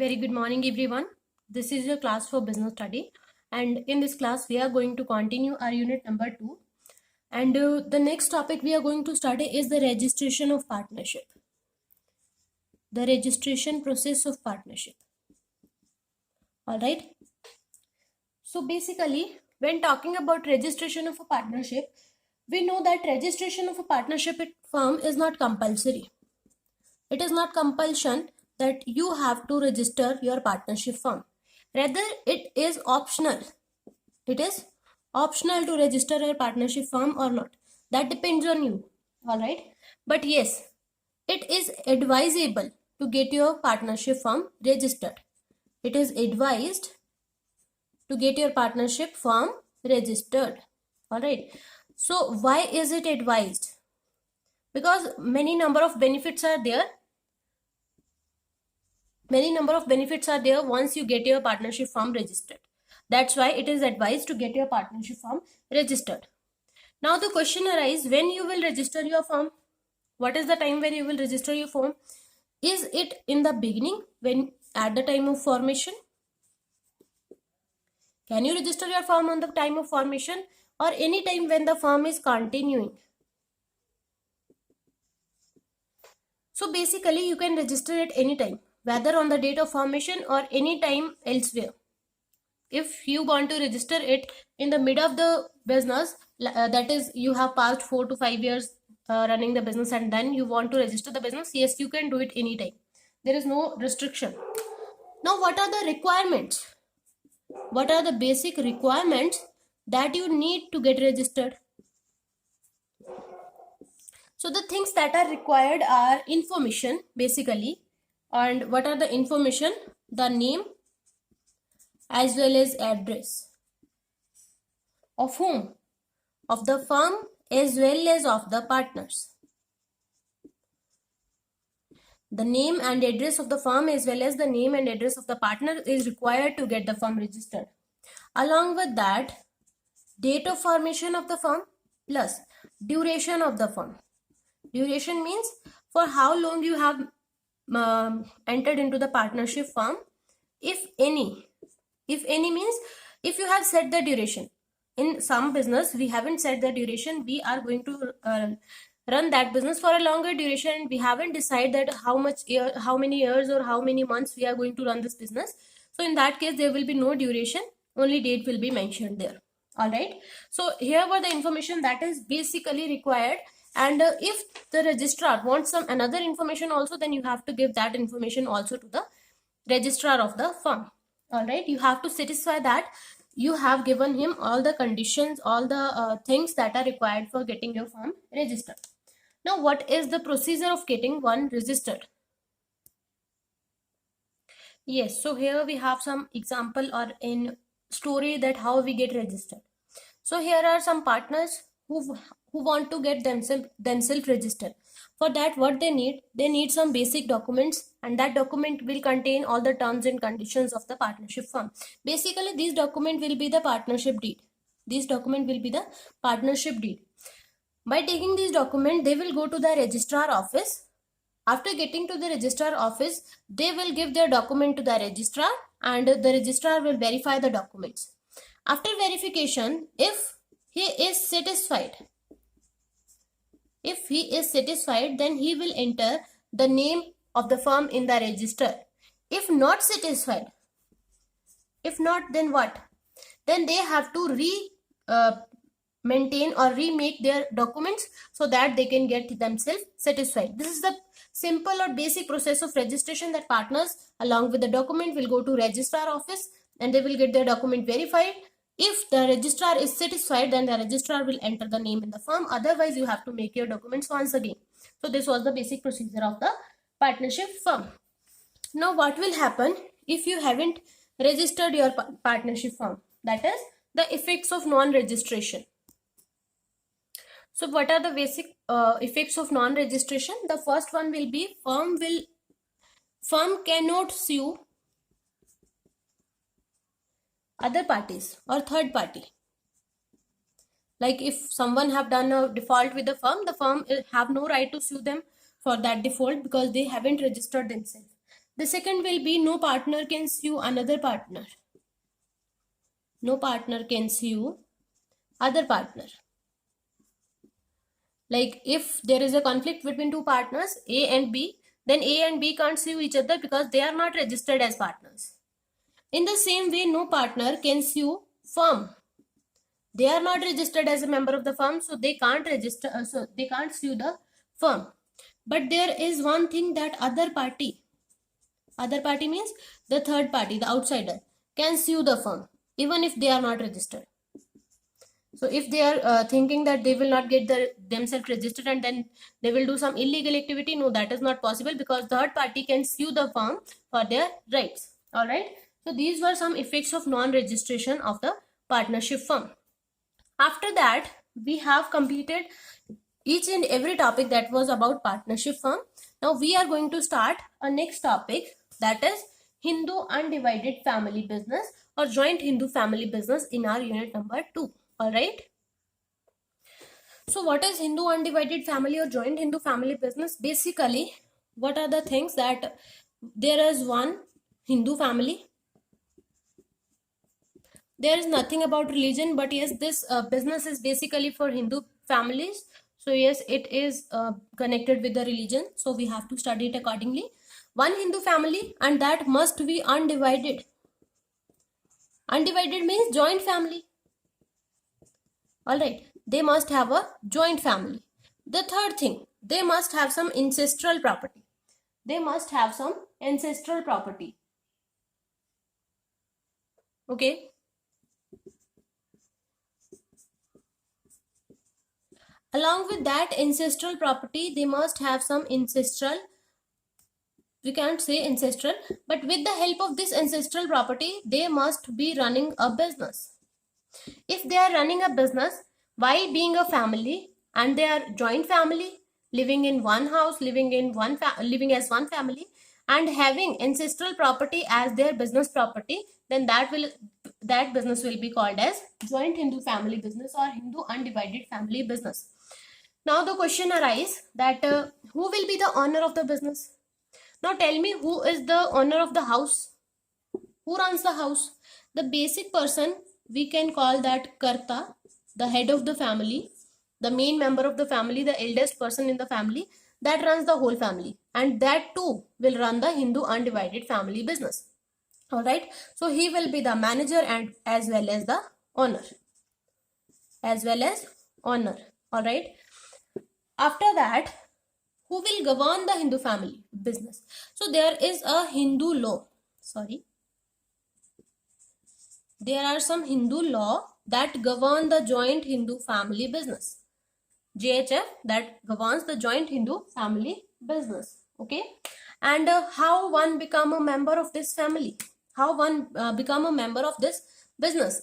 Very good morning, everyone. This is your class for business study, and in this class, we are going to continue our unit number 2. And the next topic we are going to study is the registration of partnership. The registration process of partnership. All right. So basically, when talking about registration of a partnership, we know that registration of a partnership firm is not compulsory. It is not compulsion that you have to register your partnership firm. Rather, it is optional. It is optional to register your partnership firm or not. That depends on you. Alright. But yes, it is advisable to get your partnership firm registered. It is advised to get your partnership firm registered. Alright. So why is it advised? Because many number of benefits are there. Many number of benefits are there once you get your partnership firm registered. That's why it is advised to get your partnership firm registered. Now the question arises, when you will register your firm? What is the time when you will register your firm? Is it in the beginning, when at the time of formation? Can you register your firm on the time of formation, or any time when the firm is continuing? So basically you can register at any time, whether on the date of formation or any time elsewhere. If you want to register it in the mid of the business, that is you have passed 4 to 5 years running the business, and then you want to register the business, yes, you can do it anytime. There is no restriction. Now what are the requirements? What are the basic requirements that you need to get registered? So the things that are required are information basically. And what are the information? The name as well as address. Of whom? Of the firm as well as of the partners. The name and address of the firm as well as the name and address of the partner is required to get the firm registered. Along with that, date of formation of the firm plus duration of the firm. Duration means for how long you have entered into the partnership firm, if any. If any means if you have set the duration. In some business, we haven't set the duration. We are going to run that business for a longer duration. We haven't decided that how many years or how many months we are going to run this business. So in that case, there will be no duration. Only date will be mentioned there. All right. So here were the information that is basically required. And if the registrar wants some another information also, then you have to give that information also to the registrar of the firm. All right, you have to satisfy that you have given him all the conditions, all the things that are required for getting your firm registered. Now what is the procedure of getting one registered? Yes, so here we have some example or in story that how we get registered. So here are some partners who want to get themselves registered. For that, what they need some basic documents, and that document will contain all the terms and conditions of the partnership firm. Basically, this document will be the partnership deed. This document will be the partnership deed. By taking this document, they will go to the registrar office. After getting to the registrar office, they will give their document to the registrar, and the registrar will verify the documents. After verification, if he is satisfied, then he will enter the name of the firm in the register. If not satisfied, if not, then what? Then they have to maintain or remake their documents so that they can get themselves satisfied. This is the simple or basic process of registration, that partners along with the document will go to registrar office and they will get their document verified. If the registrar is satisfied, then the registrar will enter the name in the firm. Otherwise, you have to make your documents once again. So this was the basic procedure of the partnership firm. Now what will happen if you haven't registered your partnership firm? That is the effects of non-registration. So what are the basic effects of non-registration? The first one will be firm cannot sue other parties or third party. Like if someone have done a default with the firm have no right to sue them for that default because they haven't registered themselves. The second will be no partner can sue another partner. No partner can sue other partner. Like if there is a conflict between two partners, A and B, then A and B can't sue each other because they are not registered as partners. In the same way, no partner can sue firm. They are not registered as a member of the firm, so they can't register, so they can't sue the firm. But there is one thing that other party means the third party, the outsider, can sue the firm even if they are not registered. So if they are thinking that they will not get themselves registered and then they will do some illegal activity, no, that is not possible because third party can sue the firm for their rights. All right. So these were some effects of non-registration of the partnership firm. After that, we have completed each and every topic that was about partnership firm. Now we are going to start a next topic, that is Hindu undivided family business or joint Hindu family business in our unit number 2. All right. So what is Hindu undivided family or joint Hindu family business? Basically, what are the things that there is one Hindu family. There is nothing about religion, but yes, this business is basically for Hindu families. So yes, it is connected with the religion. So we have to study it accordingly. One Hindu family, and that must be undivided. Undivided means joint family. All right. They must have a joint family. The third thing, they must have some ancestral property. They must have some ancestral property. Okay. Along with that ancestral property, they must have some ancestral, we can't say ancestral, but with the help of this ancestral property, they must be running a business. If they are running a business, why being a family and they are joint family, living in one house, living as one family and having ancestral property as their business property, then that business will be called as joint Hindu family business or Hindu undivided family business. Now the question arises that who will be the owner of the business? Now tell me, who is the owner of the house? Who runs the house? The basic person, we can call that Karta, the head of the family, the main member of the family, the eldest person in the family that runs the whole family, and that too will run the Hindu undivided family business. All right. So he will be the manager and as well as the owner. All right. After that, who will govern the Hindu family business? So there is a Hindu law. There are some Hindu law that govern the joint Hindu family business. JHF that governs the joint Hindu family business. Okay. And how one become a member of this family? How one become a member of this business?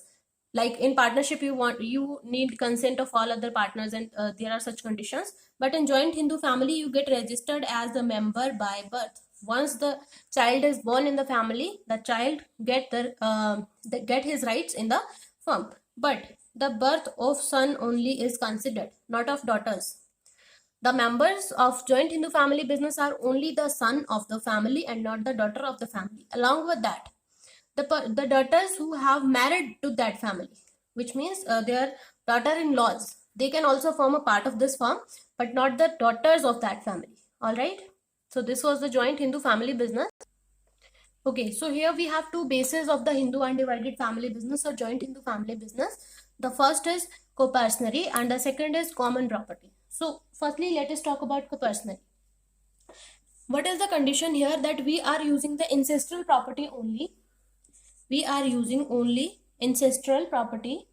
Like in partnership, you need consent of all other partners, and there are such conditions. But in joint Hindu family, you get registered as a member by birth. Once the child is born in the family, the child get his rights in the firm. But the birth of son only is considered, not of daughters. The members of joint Hindu family business are only the son of the family and not the daughter of the family. Along with that, the daughters who have married to that family, which means their daughter-in-laws, they can also form a part of this firm, but not the daughters of that family. All right. So this was the joint Hindu family business. Okay, so here we have two bases of the Hindu undivided family business or joint Hindu family business. The first is coparcenary and the second is common property. So firstly, let us talk about coparcenary. What is the condition here? That we are using the ancestral property only. We are using only ancestral property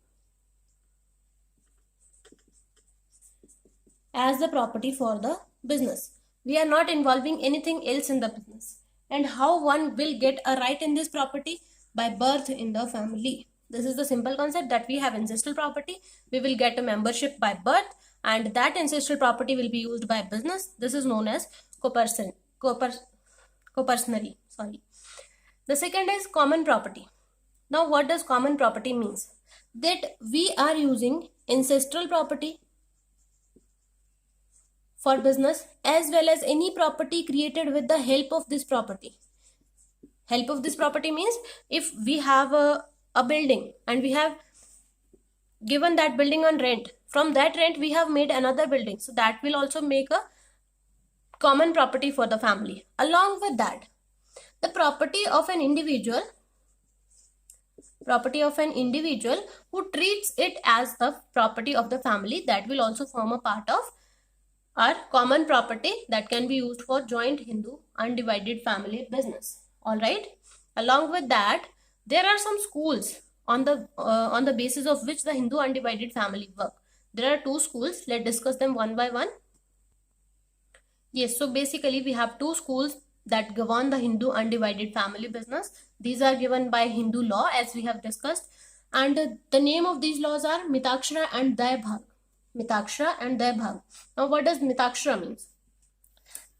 as the property for the business. We are not involving anything else in the business. And how one will get a right in this property? By birth in the family. This is the simple concept that we have ancestral property. We will get a membership by birth and that ancestral property will be used by business. This is known as coparcenary. The second is common property. Now what does common property means? That we are using ancestral property for business as well as any property created with the help of this property. Help of this property means if we have a building and we have given that building on rent, from that rent we have made another building, so that will also make a common property for the family. Along with that, the property of an individual who treats it as the property of the family, that will also form a part of our common property that can be used for joint Hindu undivided family business. All right. Along with that, there are some schools on the basis of which the Hindu undivided family work. There are 2 schools. Let's discuss them one by one. Yes, so basically we have 2 schools that govern the Hindu undivided family business. These are given by Hindu law, as we have discussed, and the name of these laws are Mitakshara and Daibhag. Mitakshara and Daibhag. Now what does Mitakshara means?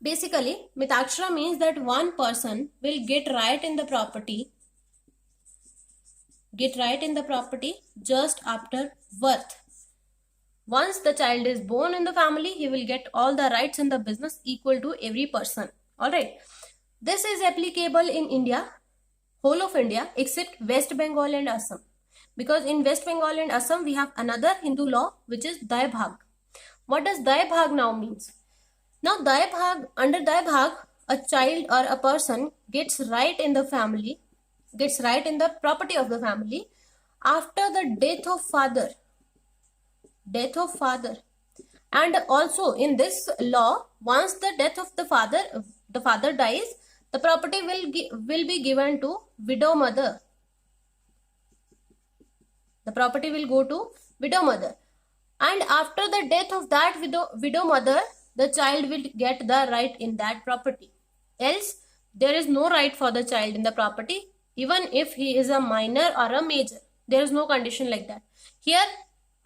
Basically, Mitakshara means that one person will get right in the property just after birth. Once the child is born in the family, he will get all the rights in the business equal to every person. Alright. This is applicable in India, whole of India, except West Bengal and Assam. Because in West Bengal and Assam, we have another Hindu law, which is Daibhag. What does Daibhag now means? Now under Daibhag, a child or a person gets right in the property of the family after the death of father. And also in this law, once the death of the father dies, the property will be given to widow mother. The property will go to widow mother, and after the death of that widow mother, the child will get the right in that property. Else there is no right for the child in the property, even if he is a minor or a major. There is no condition like that. Here,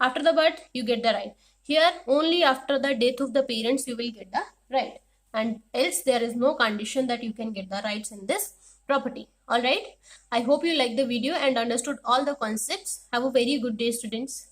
after the birth, you get the right. Here, only after the death of the parents, you will get the right. And else, there is no condition that you can get the rights in this property. Alright. I hope you liked the video and understood all the concepts. Have a very good day, students.